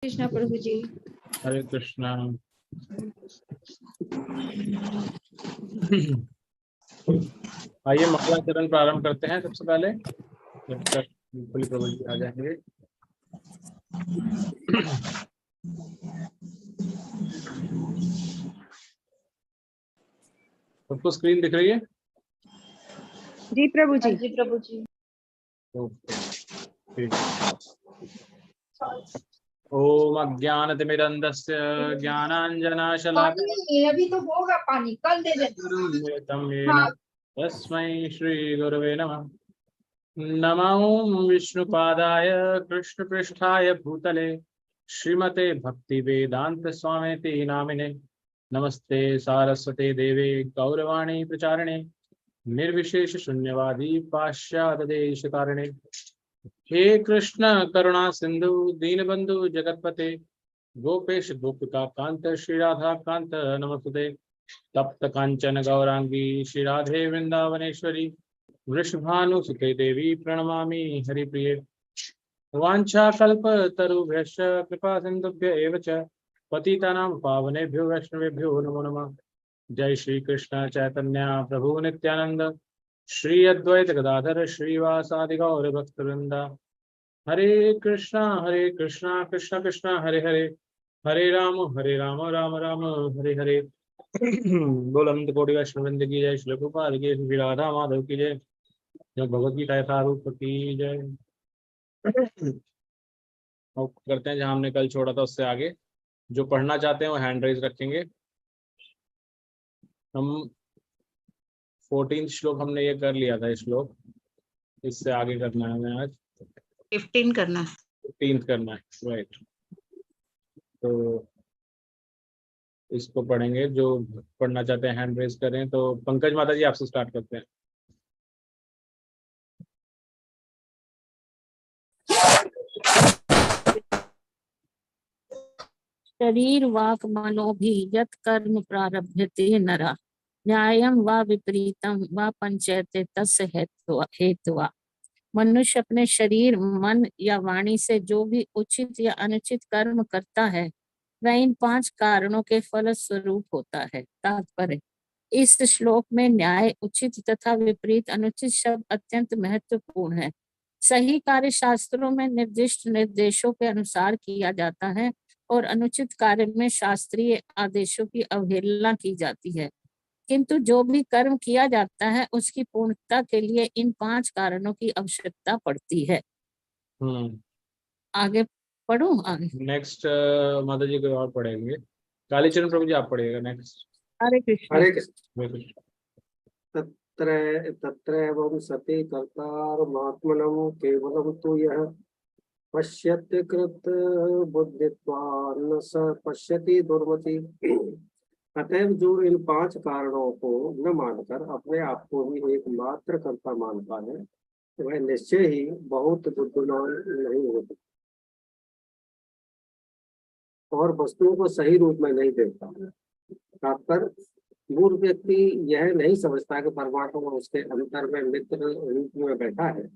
कृष्णा प्रभु जी। हरे कृष्णा। आइए मंगलाचरण प्रारंभ करते हैं। सबसे पहले जब तक बिल्कुल प्रभु जी आ जाएंगे। सबको स्क्रीन दिख रही है? जी प्रभु जी। जी प्रभु जी। ठीक। ओम अज्ञानतिमिरन्धस्य ज्ञानाञ्जनशलाकया अभी तो होगा पानी, कल दे देना। तस्मै श्री गुरवे नमः। नमो विष्णुपादाय कृष्णपृष्ठाय भूतले श्रीमते भक्ति वेदांत स्वामिति नामिने। नमस्ते सारस्वते देवे गौरवाणी प्रचारिणे निर्विशेष शून्यवादी पाश्चात्य देश तारिणे। हे कृष्ण करुणा सिंधु दीनबंधु जगतपते गोपेश गोपिका कांत श्री राधा कांत नमस्ते। तप्त कांचन गौरांगी श्री राधे वृंदावनेश्वरी वृषभानुसुते देवी प्रणमामि हरिप्रिये। वाञ्छाकल्पतरुभ्यश्च कृपा सिन्धुभ्य एव च पतितानां पावनेभ्यो वैष्णवेभ्यो नमो नमः। जय श्री कृष्ण चैतन्य प्रभु नित्यानंद श्री अद्वैत गदाधर श्रीवासादि गौर भक्तवृंद। हरे कृष्णा कृष्ण कृष्ण हरे हरे हरे राम राम राम हरे हरे। बोल अनंत कोटि वैष्णववृंद की जय। श्री प्रभुपाद की श्री राधा माधव की जय। जय भगवत गीता यथारूप की जय। और करते हैं जहां हमने कल छोड़ा था उससे आगे। जो पढ़ना चाहते हैं वो हैंड रेज रखेंगे। हम 14 श्लोक हमने ये कर लिया था। इस श्लोक इससे आगे करना है हमें। आज 15 करना है। 15 करना है, राइट। तो इसको पढ़ेंगे। जो पढ़ना चाहते हैं हैंड रेज करें। तो पंकज माता जी आपसे स्टार्ट करते हैं। शरीर वाक मनोभि यत् कर्म प्रारभ्यते नरः न्यायं वा विपरीतं वा पंचयते तस्य हेतुवा। मनुष्य अपने शरीर मन या वाणी से जो भी उचित या अनुचित कर्म करता है वह इन 5 कारणों के फल स्वरूप होता है। तात्पर्य, इस श्लोक में न्याय, उचित तथा विपरीत अनुचित शब्द अत्यंत महत्वपूर्ण है। सही कार्य शास्त्रों में निर्दिष्ट निर्देशों के अनुसार किया जाता है और अनुचित कार्य में शास्त्रीय आदेशों की अवहेलना की जाती है। किंतु जो भी कर्म किया जाता है उसकी पूर्णता के लिए इन 5 कारणों की आवश्यकता पड़ती है। आगे पढ़ूं? आगे नेक्स्ट माता जी को और पढ़ेंगे। कालीचरण प्रभु जी आप पढ़िएगा नेक्स्ट। हरे कृष्ण। हरे कृष्ण। तत्रैवं सति कर्तारमात्मनं केवलं तु यः पश्यति कृत बुद्धित्वान् न स पश्यति दुर्मति। अतएव जो इन 5 कारणों को न मानकर अपने आप को ही एकमात्र कर्ता मानता है वह निश्चय ही बहुत बुद्धिमान नहीं होता और वस्तुओं को सही रूप में नहीं देखता। तात्पर्य, मूर्ख व्यक्ति यह नहीं समझता कि परमात्मा उसके अंतर में मित्र रूप में बैठा है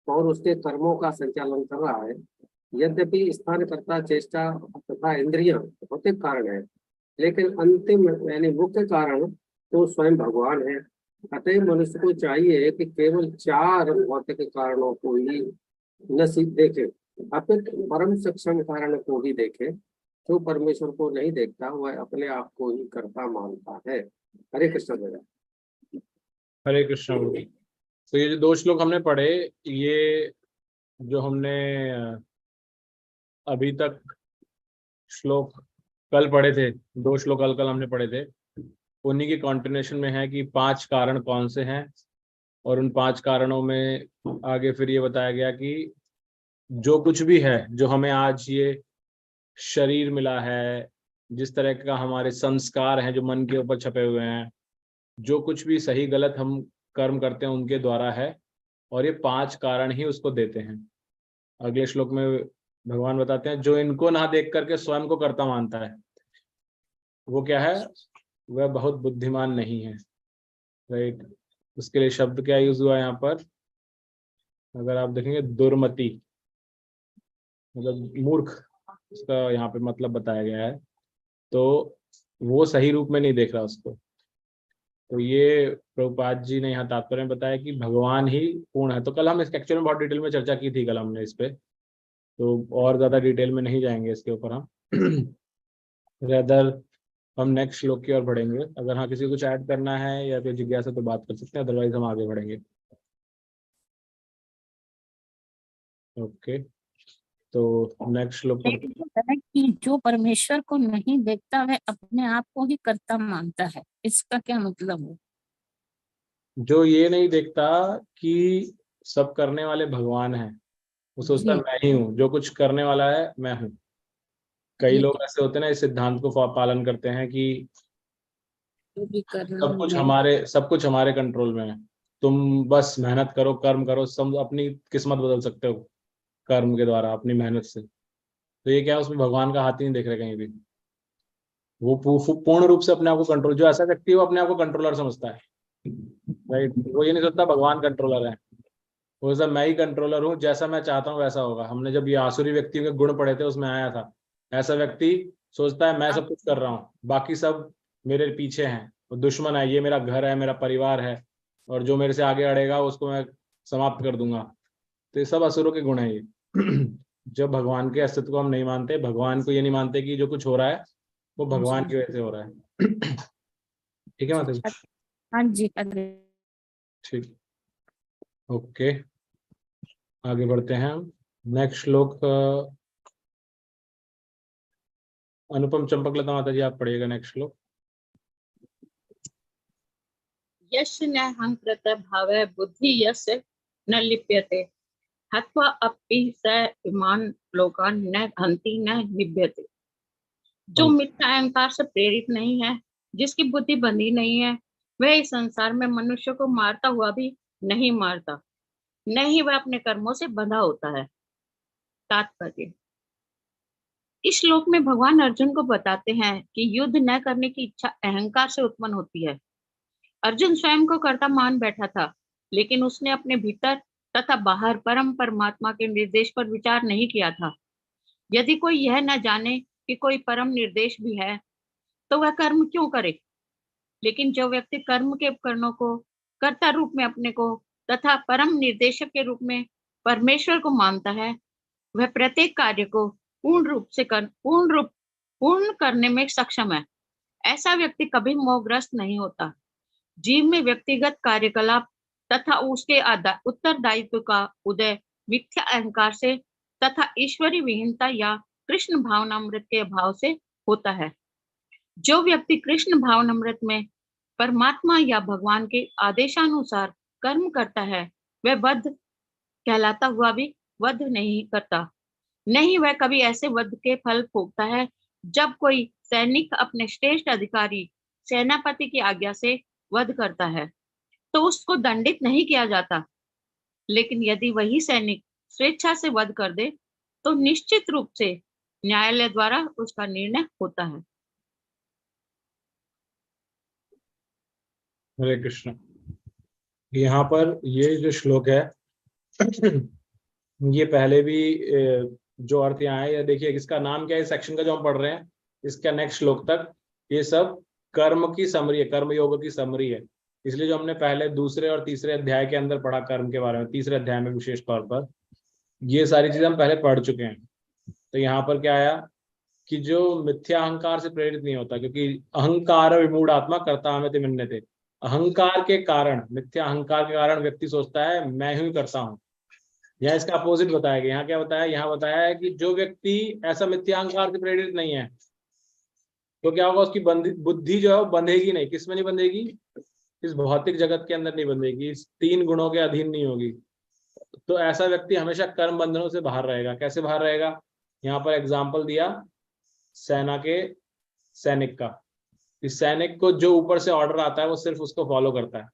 और उसके कर्मों का संचालन कर रहा है। यद्यपि स्थानकर्ता, चेष्टा तथा इंद्रियां भौतिक कारण है, लेकिन अंतिम यानी मुख्य कारण तो स्वयं भगवान है। अतः मनुष्य को चाहिए कि केवल 4 भौतिक कारणों को ही न देखे, अपितु परम सक्षम कारण को ही देखे। जो परमेश्वर को नहीं देखता वह अपने आप को ही कर्ता मानता है। हरे कृष्ण भैया। हरे कृष्ण। तो ये जो 2 श्लोक हमने पढ़े, ये जो हमने अभी तक श्लोक कल पढ़े थे, 2 श्लोक कल हमने पढ़े थे, उन्हीं की कंटिन्यूएशन में है कि 5 कारण कौन से हैं। और उन 5 कारणों में आगे फिर ये बताया गया कि जो कुछ भी है, जो हमें आज ये शरीर मिला है, जिस तरह का हमारे संस्कार हैं जो मन के ऊपर छपे हुए हैं, जो कुछ भी सही गलत हम कर्म करते हैं उनके द्वारा है। और ये 5 कारण ही उसको देते हैं। अगले श्लोक में भगवान बताते हैं जो इनको ना देख करके स्वयं को कर्ता मानता है वो क्या है, वह बहुत बुद्धिमान नहीं है। राइट। उसके लिए शब्द क्या यूज हुआ यहाँ पर, अगर आप देखेंगे दुर्मति, मतलब मूर्ख, इसका यहाँ पे मतलब बताया गया है, तो वो सही रूप में नहीं देख रहा उसको। तो ये प्रभुपाद जी ने यहाँ तात्पर्य में बताया कि भगवान ही पूर्ण है। तो कल हम इसके एक्चुअल में बहुत डिटेल में चर्चा की थी, कल हमने इस पे, तो और ज्यादा डिटेल में नहीं जाएंगे इसके ऊपर हम। रेदर हम नेक्स्ट श्लोक की ओर बढ़ेंगे। अगर हाँ किसी को कुछ ऐड करना है या फिर जिज्ञासा तो बात कर सकते हैं, अदरवाइज हम आगे बढ़ेंगे। ओके, तो नेक्स्ट श्लोक पर लेकिन जो है कि जो परमेश्वर को नहीं देखता वह अपने आप को ही कर्ता मानता है, इसका क्या मतलब है? जो ये नहीं देखता कि सब करने वाले भगवान हैं, वो सोचता है जी, मैं ही हूँ, जो कुछ करने वाला है मैं हूँ। कई जी, लोग ऐसे होते हैं ना, इस सिद्धांत को पालन करते हैं कि जो भी कर रहा हूँ मैं। सब कुछ हमारे कंट्रोल में है, तुम बस मेहनत करो, कर्म करो, सब अपनी किस्मत बदल सकते हो कर्म के द्वारा, अपनी मेहनत से। तो ये क्या है, उसमें भगवान का हाथ ही नहीं देख रहे कहीं भी। वो पूर्ण रूप से अपने आप को कंट्रोल, जो ऐसा व्यक्ति है वो अपने आप को कंट्रोलर समझता है, राइट। वो ये नहीं सोचता भगवान कंट्रोलर है, वो सब मैं ही कंट्रोलर हूँ, जैसा मैं चाहता हूँ वैसा होगा। हमने जब ये आसुरी व्यक्तियों के गुण पढ़े थे उसमें आया था, ऐसा व्यक्ति सोचता है मैं सब कुछ कर रहा हूँ, बाकी सब मेरे पीछे हैं, वो दुश्मन है, ये मेरा घर है, मेरा परिवार है, और जो मेरे से आगे अड़ेगा उसको मैं समाप्त कर दूंगा। तो ये सब असुरों के गुण है ये। जब भगवान के अस्तित्व को हम नहीं मानते, भगवान को ये नहीं मानते कि जो कुछ हो रहा है वो भगवान की वजह से हो रहा है। ठीक है माता? हाँ जी, अरे ठीक, ओके, आगे बढ़ते हैं हम। नेक्स्ट श्लोक अनुपम चंपकलता माता जी आप पढ़िएगा नेक्स्ट श्लोक। यस्य न हंकृत भावः बुद्धि यस्य न लिप्यते हत्वा अपि स इमान् लोकान् न हन्ति न निभ्यते। जो मिथ्या अहंकार से प्रेरित नहीं है, जिसकी बुद्धि बंधी नहीं है, वह इस संसार में मनुष्य को मारता हुआ भी नहीं मारता, न ही वह अपने कर्मों से बंधा होता है। तात्पर्य, इस श्लोक में भगवान अर्जुन को बताते हैं कि युद्ध न करने की इच्छा अहंकार से उत्पन्न होती है। अर्जुन स्वयं को कर्ता मान बैठा था, लेकिन उसने अपने भीतर तथा बाहर परम परमात्मा के निर्देश पर विचार नहीं किया था। यदि कोई यह न जाने कि कोई परम निर्देश भी है, तो वह कर्म क्यों करे? लेकिन जो व्यक्ति कर्म के उपकरणों को कर्ता रूप में अपने को तथा परम निर्देशक के रूप में परमेश्वर को मानता है, वह प्रत्येक कार्य को पूर्ण करने में सक्षम है। ऐसा व्यक्ति कभी मोहग्रस्त नहीं होता। जीव में व्यक्तिगत कार्यकलाप तथा उसके उत्तरदायित्व का उदय मिथ्या अहंकार से तथा ईश्वरी विहीनता या कृष्ण भावनामृत के अभाव से होता है। जो व्यक्ति कृष्ण भावनामृत में परमात्मा या भगवान के आदेशानुसार कर्म करता है, वह वध कहलाता हुआ भी वध नहीं करता। नहीं वह कभी ऐसे वध के फल भोगता है। जब कोई सैनिक अपने श्रेष्ठ अधिकारी सेनापति की आज्ञा से वध करता है, तो उसको दंडित नहीं किया जाता। लेकिन यदि वही सैनिक स्वेच्छा से वध कर दे, तो निश्चित रूप से न्यायालय द्वारा उसका निर्णय होता है। हरे कृष्ण। यहाँ पर ये जो श्लोक है ये पहले भी जो अर्थ यहाँ है, या देखिए इसका नाम क्या है, सेक्शन का जो हम पढ़ रहे हैं इसका नेक्स्ट श्लोक तक ये सब कर्म की समरी है, कर्म योग की समरी है। इसलिए जो हमने पहले दूसरे और तीसरे अध्याय के अंदर पढ़ा कर्म के बारे में, तीसरे अध्याय में विशेष तौर पर ये सारी चीजें हम पहले पढ़ चुके हैं। तो यहाँ पर क्या आया कि जो मिथ्या अहंकार से प्रेरित नहीं होता, क्योंकि अहंकार विमूढ़ आत्मा कर्ता हमें मिलने थे। अहंकार के कारण, मिथ्या अहंकार के कारण व्यक्ति सोचता है मैं ही करता हूँ। यहाँ इसका अपोजिट बताया गया। यहाँ क्या बताया, यहाँ बताया है कि जो व्यक्ति ऐसा मिथ्या अहंकार से प्रेरित नहीं है, तो क्या होगा, उसकी बुद्धि जो है वो बंधेगी नहीं। किस में नहीं बंधेगी? इस भौतिक जगत के अंदर नहीं बंधेगी, इस तीन गुणों के अधीन नहीं होगी। तो ऐसा व्यक्ति हमेशा कर्म बंधनों से बाहर रहेगा। कैसे बाहर रहेगा? यहाँ पर एग्जाम्पल दिया सेना के सैनिक का। इस सैनिक को जो ऊपर से ऑर्डर आता है वो सिर्फ उसको फॉलो करता है,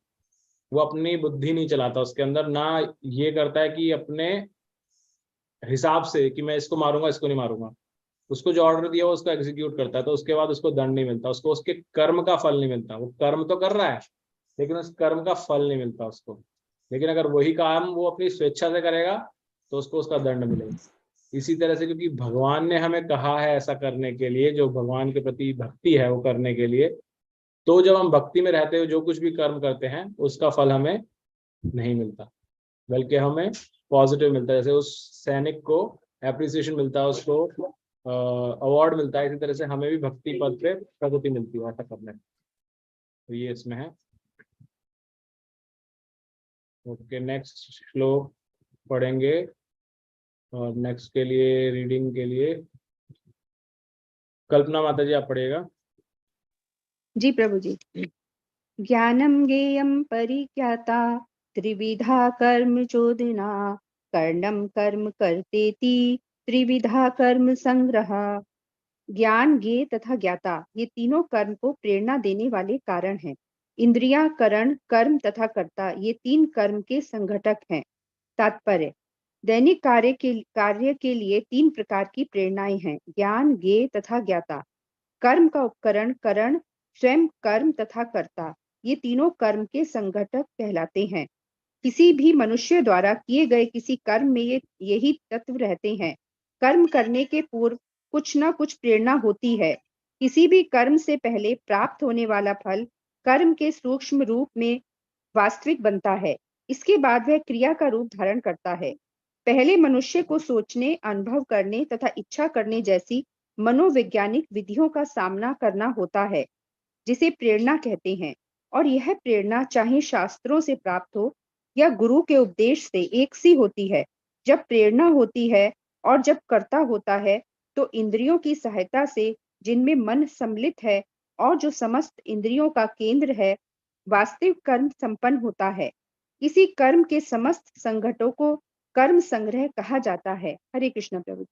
वो अपनी बुद्धि नहीं चलाता उसके अंदर, ना ये करता है कि अपने हिसाब से कि मैं इसको मारूंगा इसको नहीं मारूंगा। उसको जो ऑर्डर दिया वो उसको एग्जीक्यूट करता है, तो उसके बाद उसको दंड नहीं मिलता, उसको उसके कर्म का फल नहीं मिलता। वो कर्म तो कर रहा है लेकिन उस कर्म का फल नहीं मिलता उसको। लेकिन अगर वही काम वो अपनी स्वेच्छा से करेगा तो उसको उसका दंड मिलेगा। इसी तरह से क्योंकि भगवान ने हमें कहा है ऐसा करने के लिए, जो भगवान के प्रति भक्ति है वो करने के लिए, तो जब हम भक्ति में रहते हुए जो कुछ भी कर्म करते हैं उसका फल हमें नहीं मिलता, बल्कि हमें पॉजिटिव मिलता है। जैसे उस सैनिक को एप्रिसिएशन मिलता है, उसको अवार्ड मिलता है, इसी तरह से हमें भी भक्ति पद पे प्रगति मिलती है ऐसा करने। तो ये इसमें है। ओके, नेक्स्ट श्लोक पढ़ेंगे, और नेक्स्ट के लिए रीडिंग के लिए कल्पना माता जी आप पढ़िएगा। जी प्रभु जी। ज्ञानम ज्ञेयम परिज्ञाता त्रिविधा कर्म चोदना कर्णम कर्म करतेति त्रिविधा कर्म संग्रह। ज्ञान, ज्ञेय तथा ज्ञाता ये तीनों कर्म को प्रेरणा देने वाले कारण हैं। इंद्रियां, करण, कर्म तथा कर्ता ये तीन कर्म के संघटक हैं। तात्पर्य, दैनिक कार्य के लिए तीन प्रकार की प्रेरणाएं हैं, ज्ञान, ज्ञेय तथा ज्ञाता। कर्म का उपकरण, करण, स्वयं कर्म तथा कर्ता ये तीनों कर्म के संघटक कहलाते हैं। किसी भी मनुष्य द्वारा किए गए किसी कर्म में यही तत्व रहते हैं। कर्म करने के पूर्व कुछ न कुछ प्रेरणा होती है। किसी भी कर्म से पहले प्राप्त होने वाला फल कर्म के सूक्ष्म रूप में वास्तविक बनता है। इसके बाद वह क्रिया का रूप धारण करता है। पहले मनुष्य को सोचने, अनुभव करने तथा इच्छा करने जैसी मनोवैज्ञानिक विधियों का सामना करना होता है, जिसे प्रेरणा कहते हैं। और यह प्रेरणा चाहे शास्त्रों से प्राप्त हो या गुरु के उपदेश से एक सी होती है। जब प्रेरणा होती है और जब कर्ता होता है तो इंद्रियों की सहायता से, जिनमें मन सम्मिलित है और जो समस्त इंद्रियों का केंद्र है, वास्तविक कर्म संपन्न होता है। किसी कर्म के समस्त संघटकों को कर्म संग्रह कहा जाता है। हरे कृष्ण प्रभु।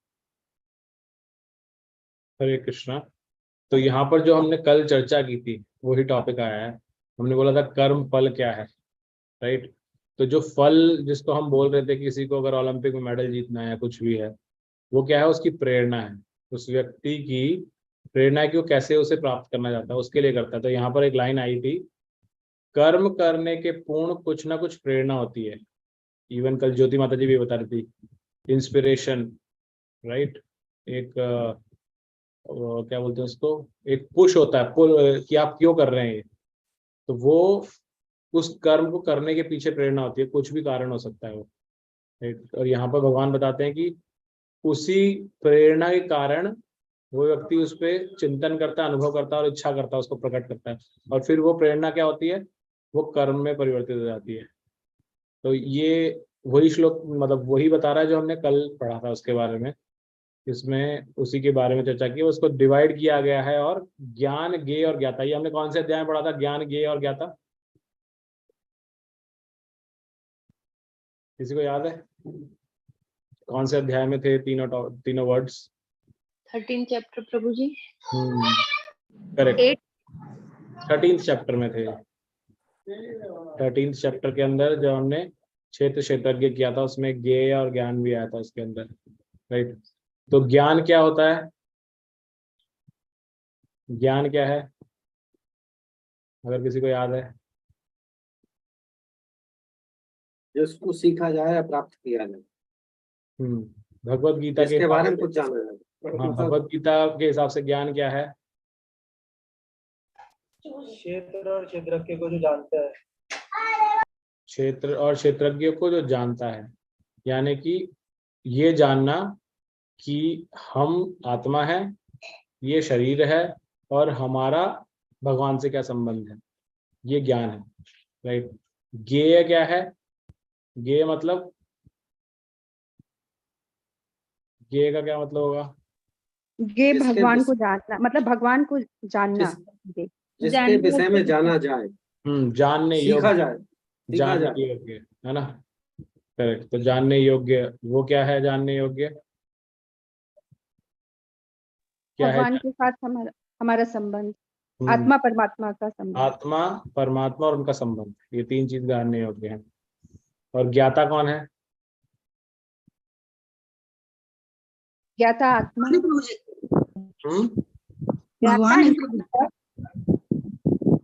हरे कृष्णा। तो यहाँ पर जो हमने कल चर्चा की थी वही टॉपिक आया है। हमने बोला था कर्म फल क्या है, राइट। तो जो फल जिसको हम बोल रहे थे, किसी को अगर ओलंपिक में मेडल जीतना है या कुछ भी है, वो क्या है, उसकी प्रेरणा है, उस व्यक्ति की प्रेरणा है कि वो कैसे उसे प्राप्त करना चाहता है, उसके लिए करता है। तो यहाँ पर एक लाइन आई थी, कर्म करने के पूर्ण कुछ ना कुछ प्रेरणा होती है। इवन कल ज्योति माता जी भी बता रही थी, इंस्पिरेशन, राइट। एक क्या बोलते हैं उसको, एक पुश होता है, पुल, कि आप क्यों कर रहे हैं, तो वो उस कर्म को करने के पीछे प्रेरणा होती है। कुछ भी कारण हो सकता है वो, राइट। और यहाँ पर भगवान बताते हैं कि उसी प्रेरणा के कारण वो व्यक्ति उस पर चिंतन करता है, अनुभव करता है और इच्छा करता है, उसको प्रकट करता है, और फिर वो प्रेरणा क्या होती है, वो कर्म में परिवर्तित हो जाती है। तो ये वही श्लोक, मतलब वही बता रहा है जो हमने कल पढ़ा था उसके बारे में। इसमें उसी के बारे में चर्चा की, उसको डिवाइड किया गया है। और ज्ञान, ज्ञेय और ज्ञाता, ये हमने कौन से अध्याय में पढ़ा था, ज्ञान, ज्ञेय और ज्ञाता, किसी को याद है कौन से अध्याय में थे तीनों वर्ड्स? 13 चैप्टर प्रभु जी। करेक्ट, 13th चैप्टर में थे। 13th चैप्टर के अंदर जो हमने क्षेत्रज्ञ किया था, उसमें ज्ञेय और ज्ञान भी आया था उसके अंदर, राइट। तो ज्ञान क्या होता है, ज्ञान क्या है, अगर किसी को याद है? जिसको सीखा जाए या प्राप्त किया जाए, भगवत गीता के बारे में कुछ जाना जाए। हाँ, भगवत गीता के हिसाब से ज्ञान क्या है? क्षेत्र और क्षेत्रज्ञ को जो जानता है, क्षेत्र और क्षेत्रज्ञ को जो जानता है, यानी कि ये जानना कि हम आत्मा है, ये शरीर है, और हमारा भगवान से क्या संबंध है, ये ज्ञान है, राइट। ज्ञेय क्या है? ज्ञेय मतलब, ज्ञेय का क्या मतलब होगा? ये भगवान को जानना, मतलब भगवान को जानना, जिसके विषय में जाना जाए, जानने सीखा योग्य, जाए, जानने योग्य, है ना, करेक्ट। तो जानने योग्य वो क्या है, जानने योग्य क्या है? भगवान के साथ हमारा संबंध, आत्मा परमात्मा का संबंध। आत्मा, परमात्मा और उनका संबंध, ये तीन चीज जानने योग्य है। और ज्ञाता कौन है? ज्ञाता आत्मा, भगवान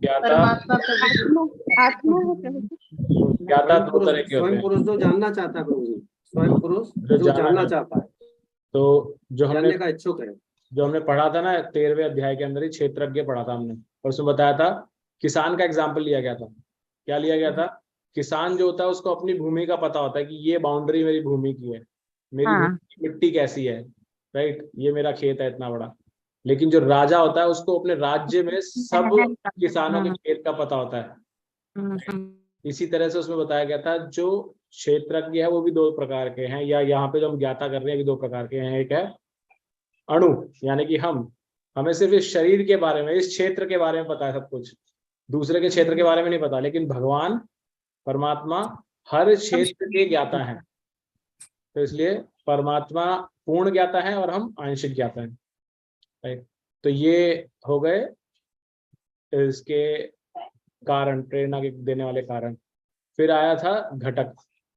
ज्ञाता आत्मा है प्रभु जी। ज्ञाता दो तरह के होते स्वयं हैं। पुरुष जो जानना चाहता है प्रभु जी, स्वयं पुरुष जो जानना चाहता है, तो जो हमने जानने का इच्छुक है। जो हमने पढ़ा था ना 13वें अध्याय के अंदर ही क्षेत्रज्ञ पढ़ा था हमने, और उसमें बताया था किसान का एग्जाम्पल लिया गया था। क्या लिया गया था? किसान जो होता है उसको अपनी भूमि का पता होता है कि ये बाउंड्री मेरी भूमि की है, मेरी हाँ। भूमि की मिट्टी कैसी है, राइट, ये मेरा खेत है इतना बड़ा। लेकिन जो राजा होता है उसको अपने राज्य में सब किसानों के खेत का पता होता है। इसी तरह से उसमें बताया गया था जो क्षेत्रज्ञ है वो भी दो प्रकार के हैं, या यहाँ पे जो हम ज्ञाता कर रहे हैं कि दो प्रकार के हैं। एक है अणु, यानी कि हमें सिर्फ इस शरीर के बारे में, इस क्षेत्र के बारे में पता है सब कुछ, दूसरे के क्षेत्र के बारे में नहीं पता। लेकिन भगवान परमात्मा हर क्षेत्र के ज्ञाता हैं, तो इसलिए परमात्मा पूर्ण ज्ञाता है और हम आंशिक ज्ञाता हैं, राइट। तो ये हो गए इसके कारण, प्रेरणा के देने वाले कारण। फिर आया था घटक,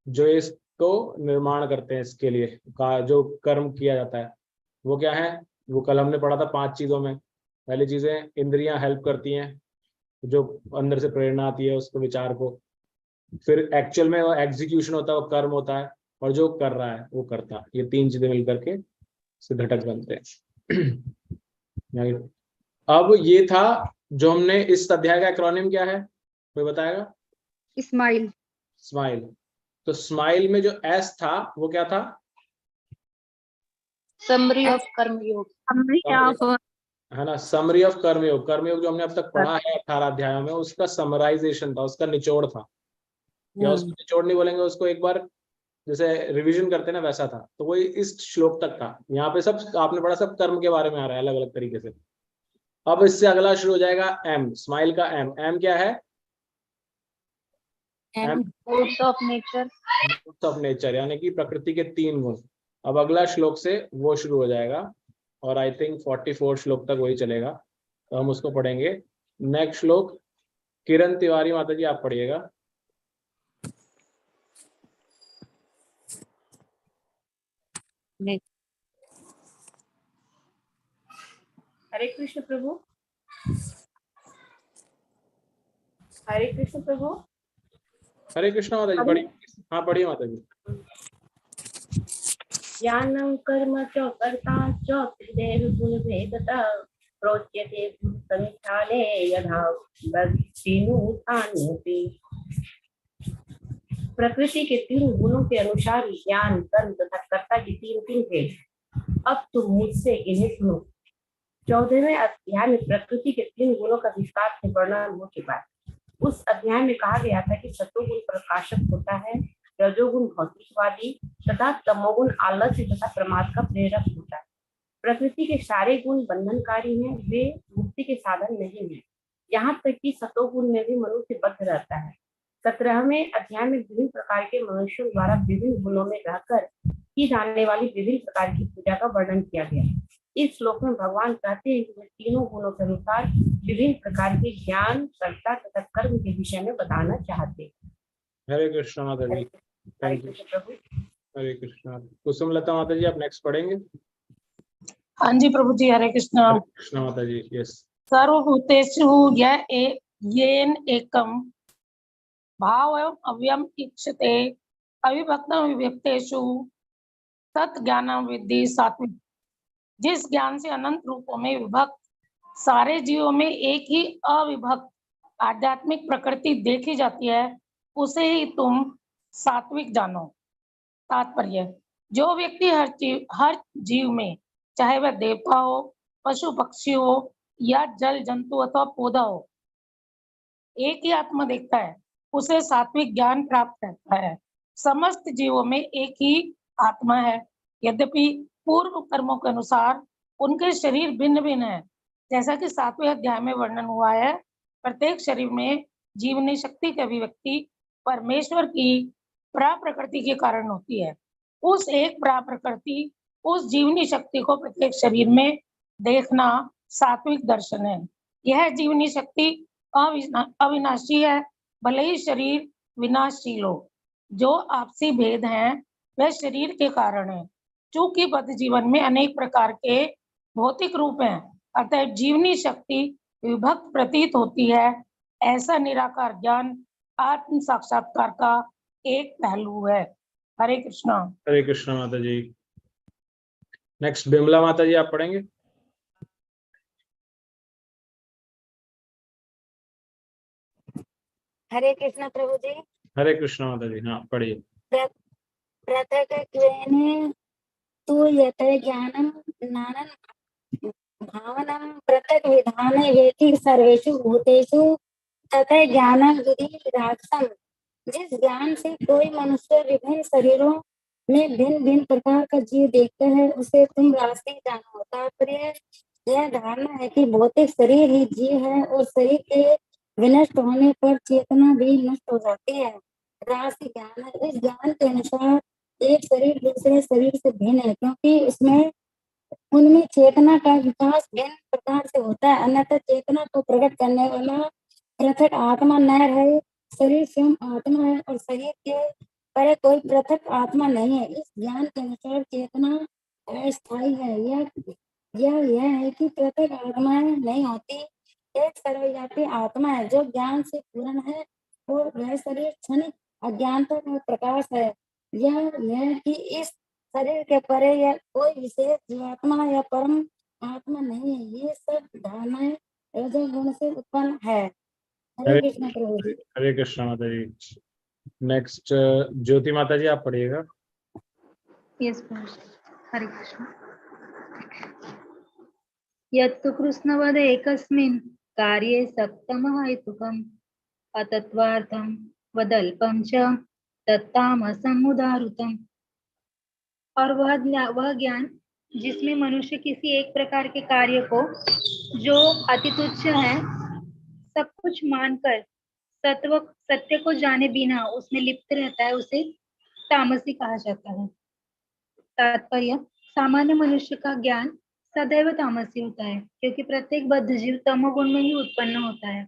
जो इसको निर्माण करते हैं, इसके लिए का जो कर्म किया जाता है वो क्या है? वो कल हमने पढ़ा था 5 चीजों में। पहली चीजें इंद्रियां हेल्प करती हैं, जो अंदर से प्रेरणा आती है उसको, विचार को। फिर एक्चुअल में वो एग्जीक्यूशन होता है, वो कर्म होता है, और जो कर रहा है वो करता है। ये 3 चीजें मिलकर के से घटक बनते हैं। अब ये था जो हमने, इस अध्याय का एक्रोनिम क्या है, कोई बताएगा? स्माइल। स्माइल। तो स्माइल में जो एस था वो क्या था? समरी ऑफ कर्मयोग। है ना, समरी ऑफ कर्मयोग। कर्मयोग जो हमने अब तक पढ़ा है 18 अध्यायों में, उसका समराइजेशन था, उसका निचोड़ था, या उसको निचोड़ नहीं बोलेंगे, उसको एक बार जैसे रिवीजन करते ना वैसा था। तो वो इस श्लोक तक था। यहाँ पे सब आपने पढ़ा, सब कर्म के बारे में आ रहा है अलग अलग तरीके से। अब इससे अगला शुरू हो जाएगा एम, स्माइल का एम। एम क्या है? Force of nature. Force of nature, यानी कि प्रकृति के 3 गुण। अब अगला श्लोक से वो शुरू हो जाएगा, और आई थिंक 44 श्लोक तक वही चलेगा, तो हम उसको पढ़ेंगे। नेक्स्ट श्लोक किरण तिवारी माता जी आप पढ़िएगा। हरे कृष्ण प्रभु। हरे कृष्ण प्रभु। हरे कृष्ण माता जी पढ़िए। हाँ पढ़िए माता जी। ज्ञानं कर्म च कर्ता च त्रिदेव गुण भेदतः प्रोच्यते संस्थाने यथा वृत्तिनुत्थान्यते। प्रकृति के 3 गुणों के अनुसार ज्ञान, कर्म तथा कर्ता के 3 भेद। अब तुम मुझसे इन्हें सुनो। 14वें अध्याय में प्रकृति के 3 गुणों का विस्तार से वर्णन हो चुका है। उस अध्याय में कहा गया था कि सतोगुण प्रकाशक होता है, रजोगुण भौतिकवादी तथा तमोगुण आलस्य तथा प्रमाद का प्रेरक होता है। प्रकृति के सारे गुण बंधनकारी हैं, वे मुक्ति के साधन नहीं है। यहाँ तक कि सतोगुण में भी मनुष्य बद्ध रहता है। 17वें अध्याय में विभिन्न प्रकार के मनुष्यों द्वारा विभिन्न गुणों में रहकर की जाने वाली विभिन्न प्रकार की पूजा का वर्णन किया गया। इस श्लोक में भगवान कहते हैं कि वे तीनों गुणों के अनुसार विभिन्न प्रकार के ज्ञान, कर्ता तथा कर्म के विषय में बताना चाहते हैं। हरे कृष्ण माता जी, थैंक यू प्रभु। हरे कृष्ण। कुसुमलता माता जी आप नेक्स्ट पढ़ेंगे। हाँ जी प्रभु जी, हरे कृष्ण। कृष्ण माता जी, यस। सर्वभूतेषु येन एकम भावम् अव्ययम् इक्षते अविभक्तं विभक्तेषु तत् ज्ञानं विद्धि सात्विक। जिस ज्ञान से अनंत रूपों में विभक्त सारे जीवों में एक ही अविभक्त आध्यात्मिक प्रकृति देखी जाती है, उसे ही तुम सात्विक जानो। तात्पर्य, जो व्यक्ति हर जीव में, चाहे वह देवता हो, पशु पक्षी हो या जल जंतु अथवा पौधा हो, एक ही आत्मा देखता है, उसे सात्विक ज्ञान प्राप्त रहता है। समस्त जीवों में एक ही आत्मा है, यद्यपि पूर्व कर्मों के अनुसार उनके शरीर भिन्न भिन्न है। जैसा कि 7वें अध्याय में वर्णन हुआ है, प्रत्येक शरीर में जीवनी शक्ति की अभिव्यक्ति परमेश्वर की प्राप्रकृति के कारण होती है। उस एक प्राप्रकृति, उस जीवनी शक्ति को प्रत्येक शरीर में देखना सात्विक दर्शन है। यह जीवनी शक्ति अविनाशी है, भले ही शरीर विनाशशील हो। जो आपसी भेद हैं वह शरीर के कारण है। चूंकि बद्ध जीवन में अनेक प्रकार के भौतिक रूप हैं, अतः जीवनी शक्ति विभक्त प्रतीत होती है। ऐसा निराकार ज्ञान आत्म साक्षात्कार का एक पहलू है। हरे कृष्णा। हरे कृष्ण माता जी। नेक्स्ट बिमला माता जी आप पढ़ेंगे। हरे कृष्ण प्रभु जी। हरे कृष्ण माता जी, हाँ पढ़िए। पृथक्त्वेन तु यत् ज्ञानं नानं भावनं पृथक् विधान वेति सर्वेषु भूतेषु तथा ज्ञानं विधिराक्षम। जिस ज्ञान से कोई मनुष्य विभिन्न शरीरों में भिन्न भिन्न प्रकार का जीव देखता है उसे तुम राशि जानो। तात्पर्य यह धारणा है कि भौतिक शरीर ही जीव है और शरीर के विनष्ट होने पर चेतना भी नष्ट हो जाती है। राशि ज्ञान है। इस ज्ञान के अनुसार एक शरीर दूसरे शरीर से भिन्न है क्योंकि उसमें उनमें चेतना का विकास भिन्न प्रकार से होता है। अन्यथा चेतना को प्रकट करने वाला पृथक आत्मा न रहे। शरीर स्वयं आत्मा है और शरीर के परे कोई पृथक आत्मा नहीं है। इस ज्ञान के अनुसार चेतना अस्थायी है। यह है कि पृथक आत्माएं नहीं होती, एक सर्वव्यापी आत्मा है जो ज्ञान से पूर्ण है और वह शरीर क्षणिक अज्ञानता का प्रकाश है। यह कि इस शरीर के परे या कोई विशेष जीवात्मा या परम आत्मा नहीं है। ये सब धारणाएं रजोगुण से उत्पन्न है। हरे कृष्ण प्रभु जी। हरे कृष्ण माता जी। नेक्स्ट ज्योति माता जी आप पढ़िएगा। यस हरे कृष्ण। यत्तु कृष्णवद एकस्मिन् कार्ये सक्तमः हेतुकम् अतत्वार्थं वदल्पं च तत्तामसम् उदाहृतम्। और वह ज्ञान जिसमें मनुष्य किसी एक प्रकार के कार्य को जो अति तुच्छ है सब कुछ मानकर सत्य को जाने बिना उसमें लिप्त रहता है उसे तामसी कहा जाता है। तात्पर्य सामान्य मनुष्य का ज्ञान सदैव तामसी होता है क्योंकि प्रत्येक बद्ध जीव तमोगुण में ही उत्पन्न होता है।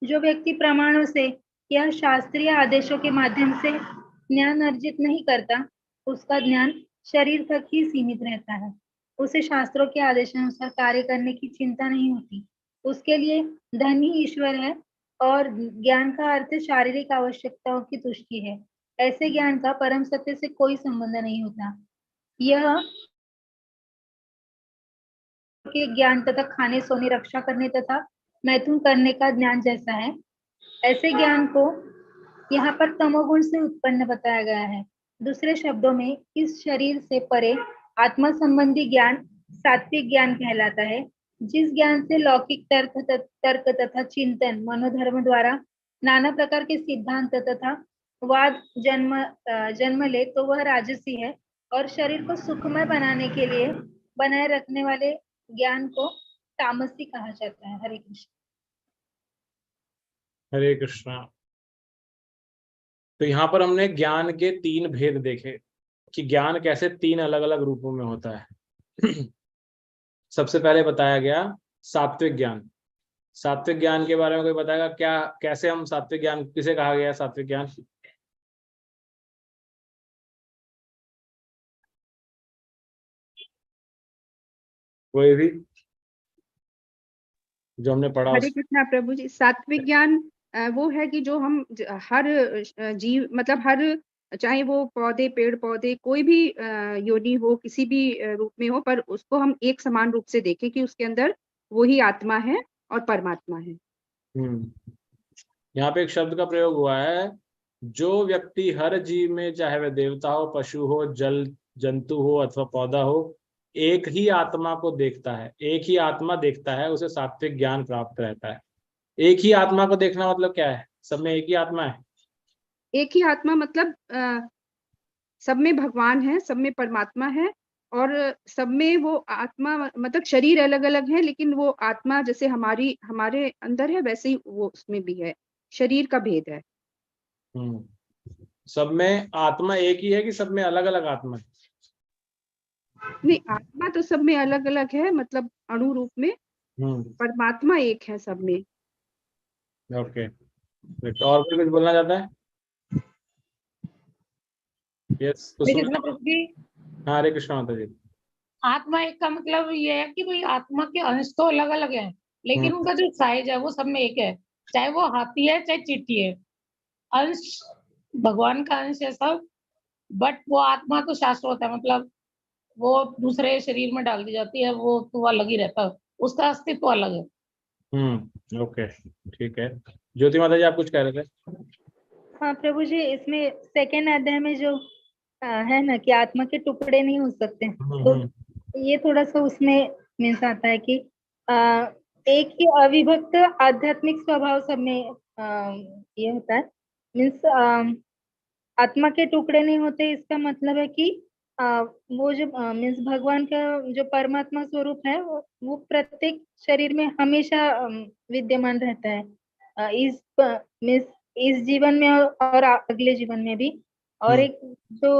जो व्यक्ति प्रमाणों से या शास्त्रीय आदेशों के माध्यम से ज्ञान अर्जित नहीं करता उसका ज्ञान शरीर तक ही सीमित रहता है। उसे शास्त्रों के आदेशानुसार कार्य करने की चिंता नहीं होती। उसके लिए धन ही ईश्वर है और ज्ञान का अर्थ शारीरिक आवश्यकताओं की तुष्टि है। ऐसे ज्ञान का परम सत्य से कोई संबंध नहीं होता। यह के ज्ञान तथा खाने सोने रक्षा करने तथा मैथुन करने का ज्ञान जैसा है। ऐसे ज्ञान को यहाँ पर तमोगुण से उत्पन्न बताया गया है। दूसरे शब्दों में इस शरीर से परे आत्मा संबंधी ज्ञान सात्विक ज्ञान कहलाता है। जिस ज्ञान से लौकिक तर्क तथा चिंतन मनोधर्म द्वारा नाना प्रकार के सिद्धांत तथा वाद जन्म ले तो वह राजसी है और शरीर को सुखमय बनाने के लिए बनाए रखने वाले ज्ञान को तामसी कहा जाता है। हरे कृष्ण। हरे कृष्णा। तो यहाँ पर हमने ज्ञान के 3 भेद देखे कि ज्ञान कैसे 3 अलग अलग रूपों में होता है। सबसे पहले बताया गया सात्विक ज्ञान। सात्विक ज्ञान के बारे में कोई बताएगा क्या, कैसे हम सात्विक ज्ञान, किसे कहा गया सात्विक ज्ञान? कोई भी जो हमने पढ़ा? हरे कृष्णा प्रभु जी। सात्विक ज्ञान वो है कि जो हम हर जीव मतलब हर चाहे वो पौधे पेड़ पौधे कोई भी योनि हो किसी भी रूप में हो पर उसको हम एक समान रूप से देखें कि उसके अंदर वही आत्मा है और परमात्मा है। यहाँ पे एक शब्द का प्रयोग हुआ है, जो व्यक्ति हर जीव में चाहे वह देवता हो, पशु हो, जल जंतु हो अथवा पौधा हो, एक ही आत्मा को देखता है, एक ही आत्मा देखता है, उसे सात्विक ज्ञान प्राप्त रहता है। एक ही आत्मा को देखना मतलब क्या है? सब में एक ही आत्मा है। एक ही आत्मा मतलब सब में भगवान है, सब में परमात्मा है और सब में वो आत्मा मतलब शरीर अलग अलग है लेकिन वो आत्मा जैसे हमारे अंदर है वैसे ही वो उसमें भी है। शरीर का भेद है। सब में आत्मा एक ही है कि सब में अलग अलग आत्मा है? नहीं, आत्मा तो सब में अलग अलग है मतलब अणु रूप में। परमात्मा एक है सब में। ओके। और कोई कुछ बोलना चाहता है? यस हाँ। हरे कृष्ण माता जी। आत्मा एक का मतलब ये है कि भाई आत्मा के अंश तो अलग अलग है लेकिन उनका जो साइज है वो सब में एक है। चाहे वो हाथी है चाहे चींटी है, अंश भगवान का अंश है सब, बट वो आत्मा तो शाश्वत है। मतलब वो दूसरे शरीर में डाल दी जाती है, वो तो अलग ही रहता है, उसका अस्तित्व अलग है। ओके, ठीक है। ज्योति माता जी आप कुछ कह रहे थे? हाँ प्रभु जी, इसमें सेकेंड अध्याय में जो है ना कि आत्मा के टुकड़े नहीं हो सकते, तो ये थोड़ा सा उसमें मीन्स आता है कि एक ही अविभक्त आध्यात्मिक स्वभाव सब में ये होता है। मीन्स आत्मा के टुकड़े नहीं होते, इसका मतलब है कि वो जो मीन्स भगवान का जो परमात्मा स्वरूप है वो प्रत्येक शरीर में हमेशा विद्यमान रहता है। इस मीन्स इस जीवन में और अगले जीवन में भी। और एक जो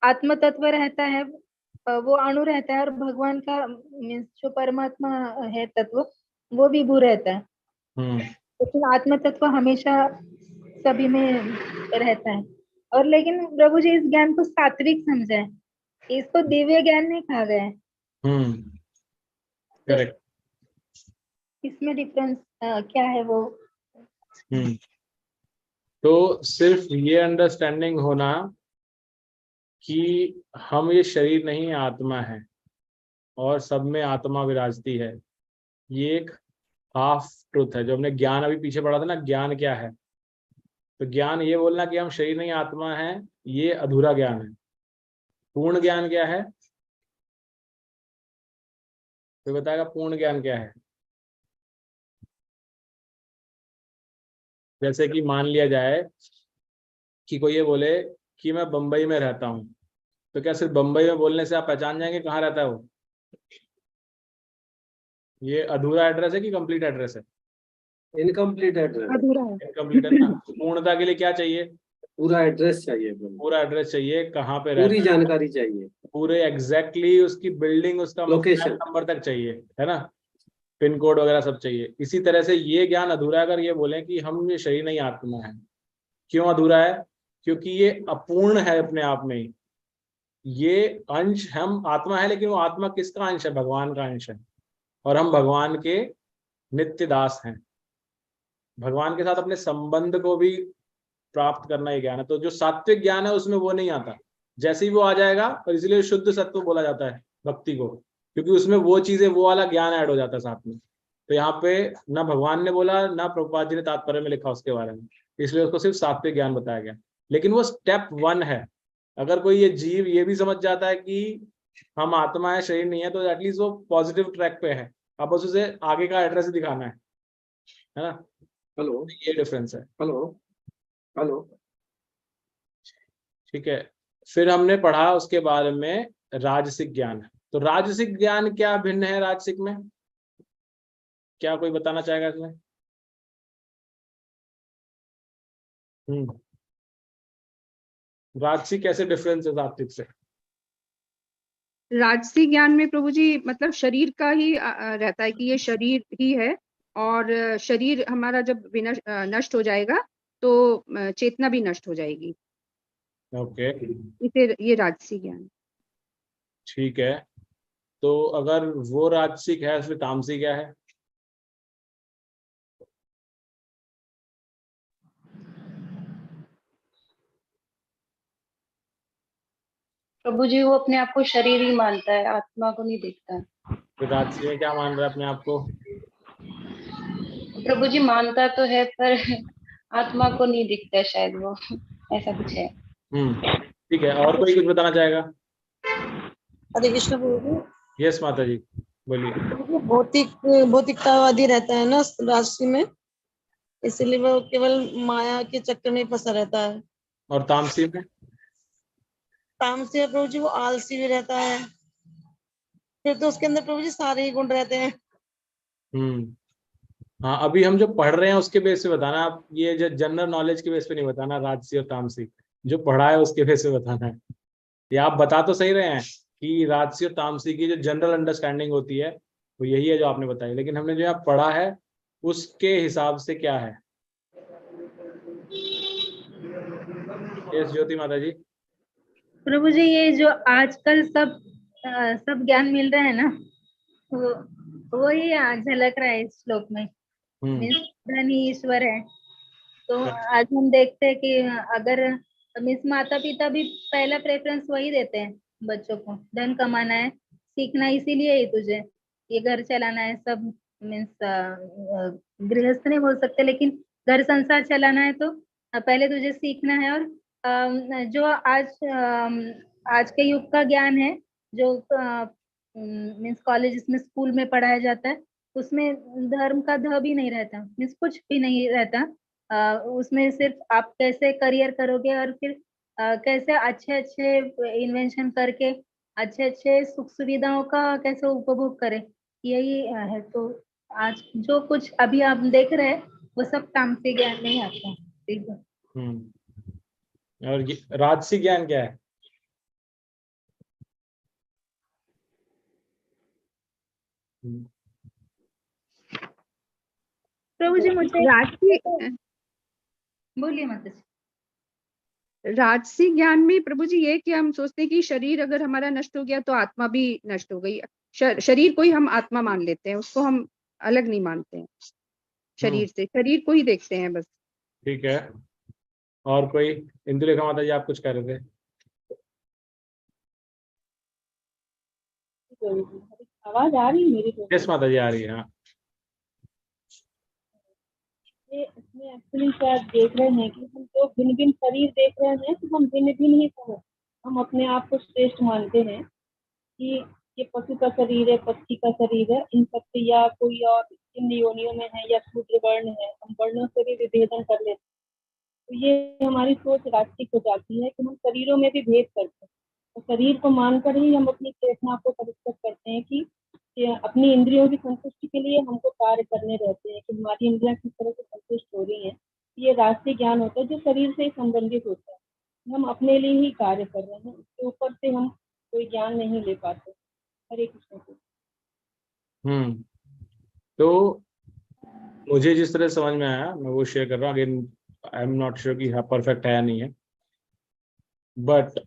आत्म तत्व रहता है वो अणु रहता है, और भगवान का मीन्स जो परमात्मा है तत्व वो विभू रहता है। लेकिन आत्म तत्व हमेशा सभी में रहता है। और लेकिन प्रभु जी इस ज्ञान को सात्विक समझा है, इसको दिव्य ज्ञान नहीं कहा गया है। करेक्ट। इसमें डिफरेंस क्या है वो? तो सिर्फ ये अंडरस्टैंडिंग होना कि हम ये शरीर नहीं आत्मा है और सब में आत्मा विराजती है, ये एक हाफ ट्रुथ है। जो हमने ज्ञान अभी पीछे पढ़ा था ना, ज्ञान क्या है, तो ज्ञान ये बोलना कि हम शरीर नहीं आत्मा है, ये अधूरा ज्ञान है। पूर्ण ज्ञान क्या है? कोई बताएगा पूर्ण ज्ञान क्या है? जैसे कि मान लिया जाए कि कोई ये बोले कि मैं बंबई में रहता हूँ, तो क्या सिर्फ बंबई में बोलने से आप पहचान जाएंगे कहाँ रहता है वो? ये अधूरा एड्रेस है कि कंप्लीट एड्रेस है? Incomplete address. अधूरा है। इनकम्प्लीट है ना। पूर्णता के लिए क्या चाहिए? पूरा एड्रेस चाहिए, पूरा एड्रेस चाहिए, कहाँ पे रहता पूरी है, जानकारी चाहिए, पूरे एग्जैक्टली उसकी बिल्डिंग, उसका लोकेशन। नंबर तक चाहिए, है ना, पिन कोड वगैरह सब चाहिए। इसी तरह से ये ज्ञान अधूरा है अगर ये बोले कि हम ये शरीर नहीं आत्मा है। क्यों अधूरा है? क्योंकि ये अपूर्ण है अपने आप में ही। ये अंश, हम आत्मा है लेकिन वो आत्मा किसका अंश है? भगवान का अंश है, और हम भगवान के नित्य दास हैं। भगवान के साथ अपने संबंध को भी प्राप्त करना ही ज्ञान है। तो जो सात्विक ज्ञान है उसमें वो नहीं आता, जैसे ही वो आ जाएगा, और इसलिए शुद्ध सत्व बोला जाता है भक्ति को, क्योंकि उसमें वो चीजें, वो वाला ज्ञान ऐड हो जाता है साथ में। तो यहाँ पे ना भगवान ने बोला, ना प्रभुपाद जी ने तात्पर्य में लिखा उसके बारे में, इसलिए उसको सिर्फ सात्विक ज्ञान बताया गया। लेकिन वो स्टेप 1 है। अगर कोई ये जीव ये भी समझ जाता है कि हम आत्मा है शरीर नहीं है, तो एटलीस्ट वो पॉजिटिव ट्रैक पे है। अब बस उसे आगे का एड्रेस दिखाना है ना। हेलो, ये डिफरेंस है। Hello, hello. ठीक है। फिर हमने पढ़ा उसके बारे में राजसिक ज्ञान। तो राजसिक ज्ञान क्या भिन्न है राजसिक में? क्या कोई बताना चाहेगा इसमें? राजसिक कैसे डिफरेंस है सात्विक से? राजसी ज्ञान में प्रभु जी मतलब शरीर का ही रहता है कि ये शरीर ही है, और शरीर हमारा जब नष्ट हो जाएगा तो चेतना भी नष्ट हो जाएगी। ओके, इसे ये राजसी ज्ञान। ठीक है। तो अगर वो राजसिक है, उसमें तामसिक क्या है? प्रभु जी वो अपने आप को शरीर ही मानता है, आत्मा को नहीं देखता है। तो राजसी में क्या मान रहा है अपने आप को? प्रभु जी मानता तो है पर आत्मा को नहीं दिखता है, शायद वो ऐसा कुछ है। ठीक है। और कोई कुछ बताना चाहेगा? हरे कृष्ण प्रभु। यस माता जी बोलिए। भौतिकतावादी रहता है ना राशि में, इसलिए वो केवल माया के चक्कर में फंसा रहता है। और तामसी में? तामसी में प्रभु जी वो आलसी भी रहता है, फिर तो उसके अंदर प्रभु जी सारे ही गुण रहते हैं। हाँ, अभी हम जो पढ़ रहे हैं उसके बेस पे बताना। आप ये जो जनरल नॉलेज के बेस पे नहीं बताना, राजसी और तामसी जो पढ़ा है उसके बेस पे बताना है। ये आप बता तो सही रहे हैं कि राजसी और तामसी की जो जनरल अंडरस्टैंडिंग होती है वो यही है जो आपने बताई, लेकिन हमने जो यहाँ पढ़ा है उसके हिसाब से क्या है। यस ज्योति माता जी। प्रभु जी ये जो आजकल सब ज्ञान मिल रहा है ना, वो ही झलक रहा है इस श्लोक में। धन ही ईश्वर है। तो आज हम देखते हैं कि अगर मिस माता पिता भी पहला प्रेफरेंस वही देते हैं बच्चों को धन कमाना है, सीखना इसीलिए ही तुझे, ये घर चलाना है, सब मीन्स गृहस्थ नहीं बोल सकते लेकिन घर संसार चलाना है, तो पहले तुझे सीखना है। और जो आज के युग का ज्ञान है, जो मीन्स कॉलेज में स्कूल में पढ़ाया जाता है, उसमें धर्म का ध भी नहीं रहता, मीन्स कुछ भी नहीं रहता। उसमें सिर्फ आप कैसे करियर करोगे और फिर कैसे अच्छे अच्छे इन्वेंशन करके अच्छे अच्छे सुख सुविधाओं का कैसे उपभोग करें, यही है। तो आज जो कुछ अभी आप देख रहे हैं वो सब तामसिक ज्ञान में ही आता है। ठीक है। और राजसी ज्ञान क्या है? प्रभु जी मुझे राजसी बोलिए माता जी। राजसी ज्ञान में प्रभु जी ये कि हम सोचते हैं कि शरीर अगर हमारा नष्ट हो गया तो आत्मा भी नष्ट हो गई। शरीर को ही हम आत्मा मान लेते हैं, उसको हम अलग नहीं मानते हैं शरीर से, शरीर को ही देखते हैं बस। ठीक है, और कोई? इंदुलेखा माता जी आप कुछ कह रहे थे? आवाज आ रही है मेरी? यस माता जी आ रही है। हाँ, इसमें एक्चुअली क्या देख रहे हैं कि हम जो भिन्न भिन्न शरीर देख रहे हैं तो हम भिन्न भिन्न ही समझ, हम अपने आप को श्रेष्ठ मानते हैं कि ये पशु का शरीर है, पक्षी का शरीर है, इन सबसे या कोई और इन योनियों में है या शूद्र वर्ण है, हम वर्णों से भी विभेदन कर लेते हैं। तो ये हमारी सोच राष्ट्रिक हो जाती है कि हम शरीरों में भी भेद करते हैं, तो शरीर को मानकर ही हम अपनी चेतना को परिष्कृत करते हैं कि अपनी इंद्रियों की संतुष्टि के लिए हमको कार्य करने रहते हैं कि हमारी इंद्रियां किस तरह से संतुष्ट हो रही हैं। ये राष्ट्रीय ज्ञान होता है जो शरीर से संबंधित होता है, हम अपने लिए ही कार्य कर रहे हैं, उसके ऊपर से हम कोई ज्ञान नहीं ले पाते। हरे कृष्ण। तो मुझे जिस तरह समझ में आया मैं वो शेयर कर रहा हूँ। Again I am not sure कि हाँ परफेक्ट है या नहीं है, बट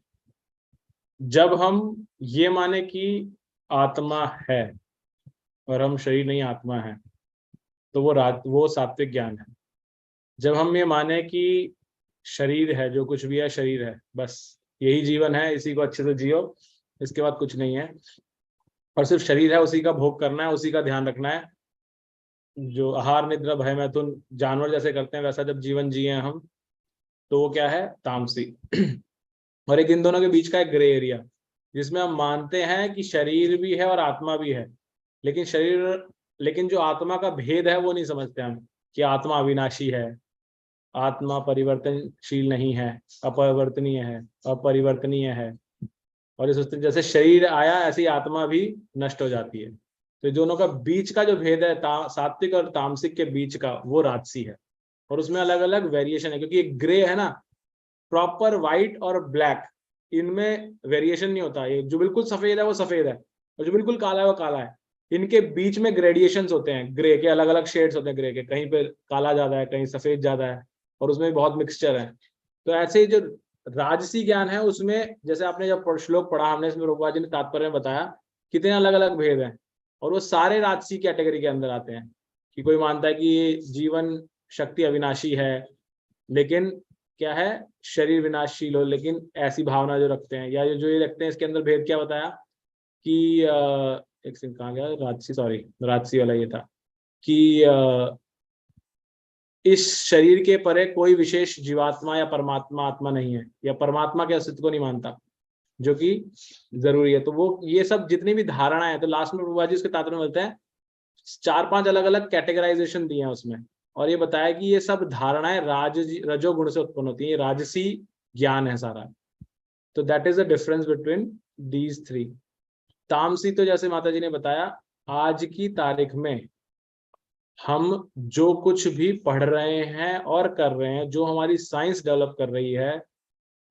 जब हम ये माने कि आत्मा है और हम शरीर नहीं आत्मा है, तो वो सात्विक ज्ञान है। जब हम ये माने कि शरीर है, जो कुछ भी है शरीर है, बस यही जीवन है, इसी को अच्छे से जियो, इसके बाद कुछ नहीं है, और सिर्फ शरीर है, उसी का भोग करना है, उसी का ध्यान रखना है, जो आहार निद्रा भय मैथुन जानवर जैसे करते हैं वैसा जब जीवन जिए हम, तो वो क्या है? तामसी। और एक इन दोनों के बीच का एक ग्रे एरिया जिसमें हम मानते हैं कि शरीर भी है और आत्मा भी है, लेकिन जो आत्मा का भेद है वो नहीं समझते हम, कि आत्मा अविनाशी है, आत्मा परिवर्तनशील नहीं है, अपरिवर्तनीय है, अपरिवर्तनीय है, और इस जैसे शरीर आया ऐसे ही आत्मा भी नष्ट हो जाती है। तो दोनों का बीच का जो भेद है सात्विक और तामसिक के बीच का, वो राजसी है, और उसमें अलग अलग वेरिएशन है, क्योंकि एक ग्रे है ना, प्रॉपर व्हाइट और ब्लैक, इनमें वेरिएशन नहीं होता। ये जो बिल्कुल सफेद है वो सफेद है, और जो बिल्कुल काला है वो काला है। इनके बीच में ग्रेडिएशंस होते हैं, ग्रे के अलग अलग शेड्स होते हैं ग्रे के, कहीं पे काला ज्यादा है, कहीं सफेद ज्यादा है, और उसमें भी बहुत मिक्सचर है। तो ऐसे ही जो राजसी ज्ञान है उसमें, जैसे आपने जब श्लोक पढ़ा हमने, इसमें रूपा जी ने तात्पर्य में बताया कितने अलग अलग भेद हैं, और वो सारे राजसी कैटेगरी के अंदर आते हैं। कि कोई मानता है कि जीवन शक्ति अविनाशी है, लेकिन क्या है, शरीर विनाशशील हो, लेकिन ऐसी भावना जो रखते हैं, या जो ये रखते हैं, इसके अंदर भेद क्या बताया कि एक सेकंड कहाँ गया, राजसी वाला ये था कि इस शरीर के परे कोई विशेष जीवात्मा या परमात्मा आत्मा नहीं है, या परमात्मा के अस्तित्व को नहीं मानता, जो कि जरूरी है। तो वो ये सब जितनी भी धारणा है, तो लास्ट में प्रभुपाद जी उसके तात्पर्य में मिलते हैं 4-5 अलग अलग कैटेगराइजेशन दिए हैं उसमें, और ये बताया कि ये सब धारणाएं रजोगुण से उत्पन्न होती है, ये राजसी ज्ञान है सारा। तो that is the difference between these three. तामसी तो जैसे माता जी ने बताया, आज की तारीख में हम जो कुछ भी पढ़ रहे हैं और कर रहे हैं, जो हमारी साइंस डेवलप कर रही है,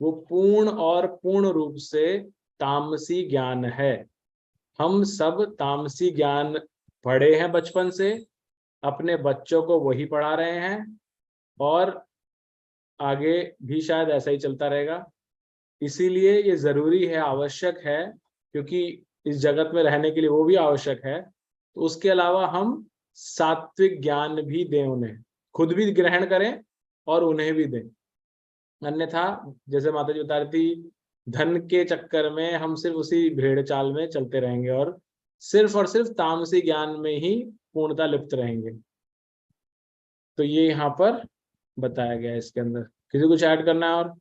वो पूर्ण रूप से तामसी ज्ञान है। हम सब तामसी ज्ञान पढ़े हैं बचपन से, अपने बच्चों को वही पढ़ा रहे हैं, और आगे भी शायद ऐसा ही चलता रहेगा। इसीलिए ये जरूरी है, आवश्यक है, क्योंकि इस जगत में रहने के लिए वो भी आवश्यक है। तो उसके अलावा हम सात्विक ज्ञान भी दें, उन्हें खुद भी ग्रहण करें और उन्हें भी दें। अन्यथा जैसे माता जी बता रही थी धन के चक्कर में हम सिर्फ उसी भेड़ चाल में चलते रहेंगे और सिर्फ तामसी ज्ञान में ही पूर्णता लिप्त रहेंगे। तो ये यहाँ पर बताया गया है इसके अंदर। किसी कुछ ऐड करना है? और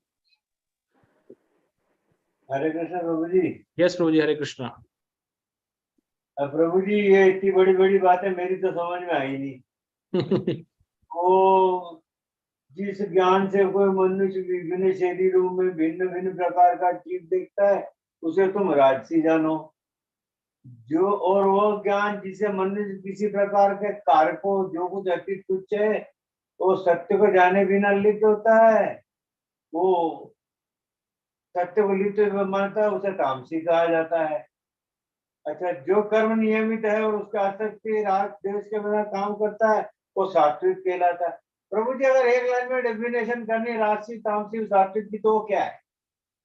हरे कृष्ण प्रभु जी। यस प्रभु जी, हरे कृष्णा। अब प्रभु जी ये इतनी बड़ी बड़ी बातें मेरी तो समझ में आई नहीं। वो जिस ज्ञान से कोई मनुष्य विभिन्न शरीरों में भिन्न भिन्न प्रकार का चीज देखता है उसे तुम राजसी जानो। जो और वो ज्ञान जिसे मनुष्य किसी प्रकार के कारकों जो कुछ अति तुच्छ है वो सत्य को जाने बिना लिप्त होता है, वो सत्य को लिप्त मानता है, उसे तामसी कहा जाता है। अच्छा, जो कर्म नियमित है और उसका आसक्ति राग द्वेष के बिना काम करता है वो सात्विक कहलाता है। प्रभु जी अगर एक लाइन में डेफिनेशन करनी राजसी तामसी सात्विक की तो क्या है?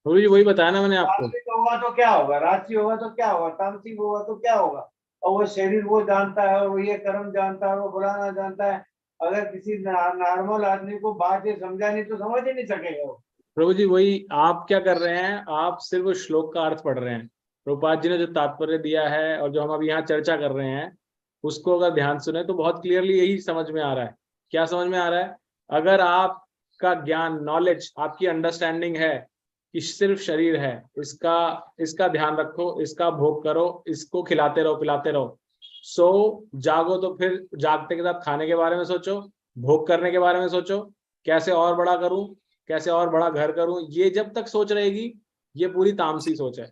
प्रभु जी वही बताया ना मैंने आपको। सात्विक होगा तो क्या होगा, राजसी होगा तो क्या होगा, तामसिक होगा तो क्या होगा? और वो शरीर वो जानता है और वो ये कर्म जानता है, वो बुलाना जानता है। अगर किसी नॉर्मल आदमी को बात ये समझा नहीं तो समझ ही नहीं सकेगा वो। प्रभु जी वही आप क्या कर रहे हैं, आप सिर्फ श्लोक का अर्थ पढ़ रहे हैं। प्रभुपाद जी ने जो तात्पर्य दिया है और जो हम अभी यहाँ चर्चा कर रहे हैं उसको अगर ध्यान सुने तो बहुत क्लियरली यही समझ में आ रहा है। क्या समझ में आ रहा है? अगर आपका ज्ञान, नॉलेज, आपकी अंडरस्टैंडिंग है कि सिर्फ शरीर है, इसका ध्यान रखो, इसका भोग करो, इसको खिलाते रहो पिलाते रहो, सो जागो तो फिर जागते के साथ खाने के बारे में सोचो, भोग करने के बारे में सोचो, कैसे और बड़ा करूं, कैसे और बड़ा घर करूं। ये जब तक सोच रहेगी ये पूरी तामसी सोच है,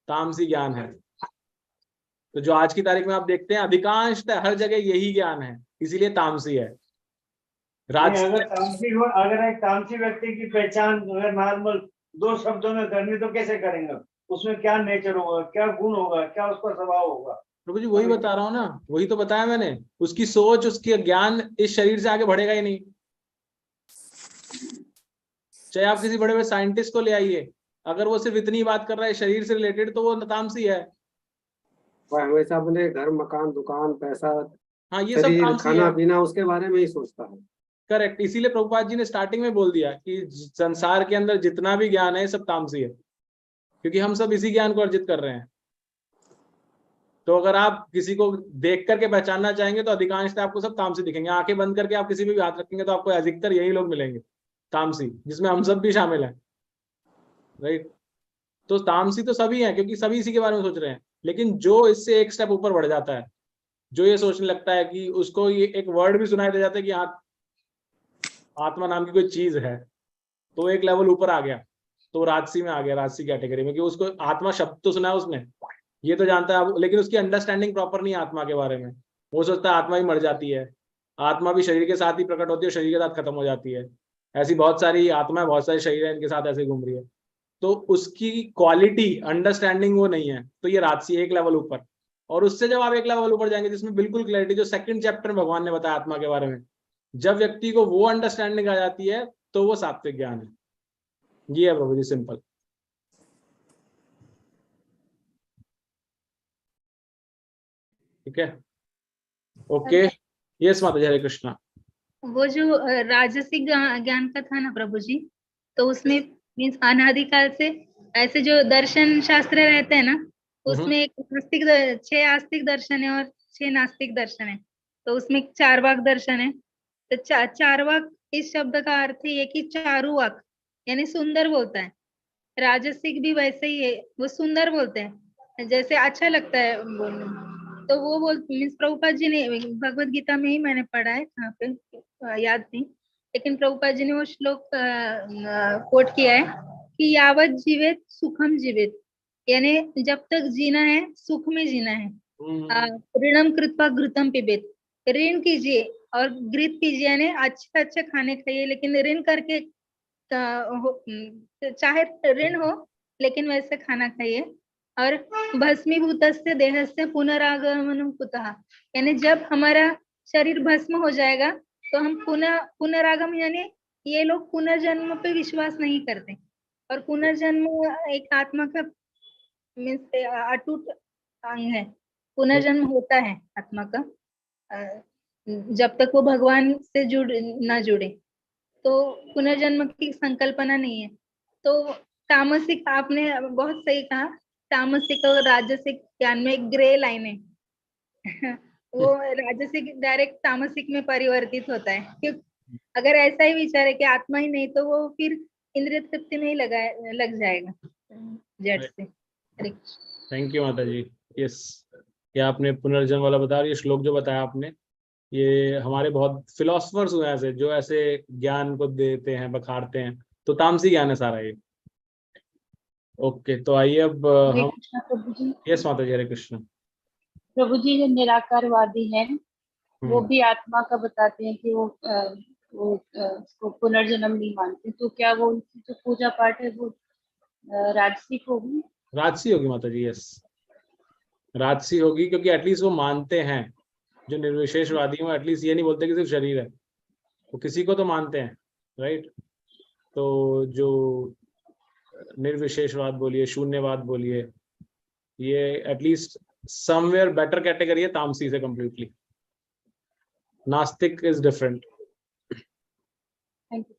तामसी ज्ञान है। तो जो आज की तारीख में आप देखते हैं अधिकांश हर जगह यही ज्ञान है, इसीलिए तामसी है। अगर एक तामसी व्यक्ति की पहचान अगर नॉर्मल 2 शब्दों में करनी तो कैसे करेंगे? उसमें क्या नेचर होगा, क्या गुण होगा, क्या उसका स्वभाव होगा? प्रभु जी वही बता रहा हूँ ना, वही तो बताया मैंने। उसकी सोच, उसकी ज्ञान इस शरीर से आगे बढ़ेगा ही नहीं। चाहे आप किसी बड़े बड़े साइंटिस्ट को ले आइए, अगर वो सिर्फ इतनी बात कर रहा है शरीर से रिलेटेड तो वो तामसी है। वो हमेशा अपने घर, मकान, दुकान, पैसा, हाँ ये सब शरीर, तामसी खाना है। पीना उसके बारे में ही सोचता है। करेक्ट। इसीलिए प्रभुपाद जी ने स्टार्टिंग में बोल दिया कि संसार के अंदर जितना भी ज्ञान है सब तामसी है, क्योंकि हम सब इसी ज्ञान को अर्जित कर रहे हैं। तो अगर आप किसी को देख करके पहचानना चाहेंगे तो अधिकांशतः आपको सब तामसी दिखेंगे। आंखें बंद करके आप किसी पे भी हाथ रखेंगे तो आपको अधिकतर यही लोग मिलेंगे तामसी, जिसमें हम सब भी शामिल हैं, राइट। तो तामसी तो सभी हैं क्योंकि सभी इसी के बारे में सोच रहे हैं। लेकिन जो इससे एक स्टेप ऊपर बढ़ जाता है, जो ये सोचने लगता है कि उसको ये एक वर्ड भी सुनाई दे जाता है कि आत्मा नाम की कोई चीज है, तो एक लेवल ऊपर आ गया, तो राजसी में आ गया, राजसी कैटेगरी में। कि उसको आत्मा शब्द तो सुना है उसने, ये तो जानता है, लेकिन उसकी अंडरस्टैंडिंग प्रॉपर नहीं है आत्मा के बारे में। वो सोचता है आत्मा ही मर जाती है, आत्मा भी शरीर के साथ ही प्रकट होती है, शरीर के साथ खत्म हो जाती है। ऐसी बहुत सारी आत्मा है, बहुत सारे शरीर है, इनके साथ ऐसे घूम रही है। तो उसकी क्वालिटी, अंडरस्टैंडिंग वो नहीं है, तो ये राजसी एक लेवल ऊपर। और उससे जब आप एक लेवल ऊपर जाएंगे जिसमें बिल्कुल क्लैरिटी, जो सेकंड चैप्टर में भगवान ने बताया आत्मा के बारे में, जब व्यक्ति को वो अंडरस्टैंडिंग आ जाती है तो वो सात्विक ज्ञान है। ये है प्रभु जी, सिंपल। ठीक है, ओके। यस माता जी, हरे कृष्णा। वो जो राजसिक ज्ञान का था ना प्रभु जी, तो उसमें मीन्स अनादिकाल से ऐसे जो दर्शन शास्त्र रहते हैं ना, उसमें एक आस्तिक 6 आस्तिक दर्शन है और 6 नास्तिक दर्शन है। तो उसमें चारवाक दर्शन है। तो चारवाक इस शब्द का अर्थ है कि चारुवाक यानी सुंदर बोलता है। राजसिक भी वैसे ही है, वो सुंदर बोलते हैं, जैसे अच्छा लगता है बोलने। तो वो बोल मीन्स प्रभुपाद जी ने भगवत गीता में ही मैंने पढ़ा है, कहाँ पे याद नहीं, लेकिन प्रभुपाद जी ने वो श्लोक कोट किया है कि यावत जीवित सुखम जीवित, यानी जब तक जीना है सुख में जीना है। ऋणम कृत्वा घृतम पिबेत, ऋण कीजिए और घृत पीजिए, यानी अच्छे अच्छे खाने खाइए, लेकिन ऋण करके चाहे ऋण हो लेकिन वैसे खाना खाइए। और भस्मीभूतस्य देहस्य पुनरागमनम कुतः, यानी जब हमारा शरीर भस्म हो जाएगा तो हम पुनरागम, यानी ये लोग पुनर्जन्म पे विश्वास नहीं करते। और पुनर्जन्म एक आत्मा का मीन्स अटूट अंग है, पुनर्जन्म होता है आत्मा का जब तक वो भगवान से ना जुड़े, तो पुनर्जन्म की संकल्पना नहीं है। तो तामसिक, आपने बहुत सही कहा, तामसिक और राजसिक ज्ञान में एक ग्रे लाइन है वो राजसिक डायरेक्ट तामसिक में परिवर्तित होता है, क्योंकि अगर ऐसा ही विचार है कि आत्मा ही नहीं तो वो फिर इंद्रिय तृप्ति में ही लग जाएगा जड़ से। थैंक यू माता जी। यस, ये आपने पुनर्जन्म वाला बताया, ये श्लोक जो बताया आपने, ये हमारे बहुत फिलोसफर्स हुए ऐसे जो ऐसे ज्ञान को देते हैं, बखारते हैं, तो तामसी ज्ञान है सारा ये। ओके, तो आइए अब हरे हम, कृष्णा प्रभु जी। यस माता जी, हरे कृष्ण। प्रभु जी जो निराकारवादी हैं वो भी आत्मा का बताते हैं कि वो उसको पुनर्जन्म नहीं मानते, तो क्या वो उनकी जो पूजा पाठ है वो राजसिक होगी? राजसी होगी माता जी, यस राजसी होगी, क्योंकि एटलीस्ट वो मानते हैं, जो निर्विशेषवादी हैं एटलीस्ट ये नहीं बोलते कि सिर्फ शरीर है, वो किसी को तो मानते हैं, राइट। तो जो निर्विशेषवाद बोलिए, शून्यवाद बोलिए, ये एटलीस्ट समवेयर बेटर कैटेगरी है तामसी से कंप्लीटली। नास्तिक इज डिफरेंट। Thank you.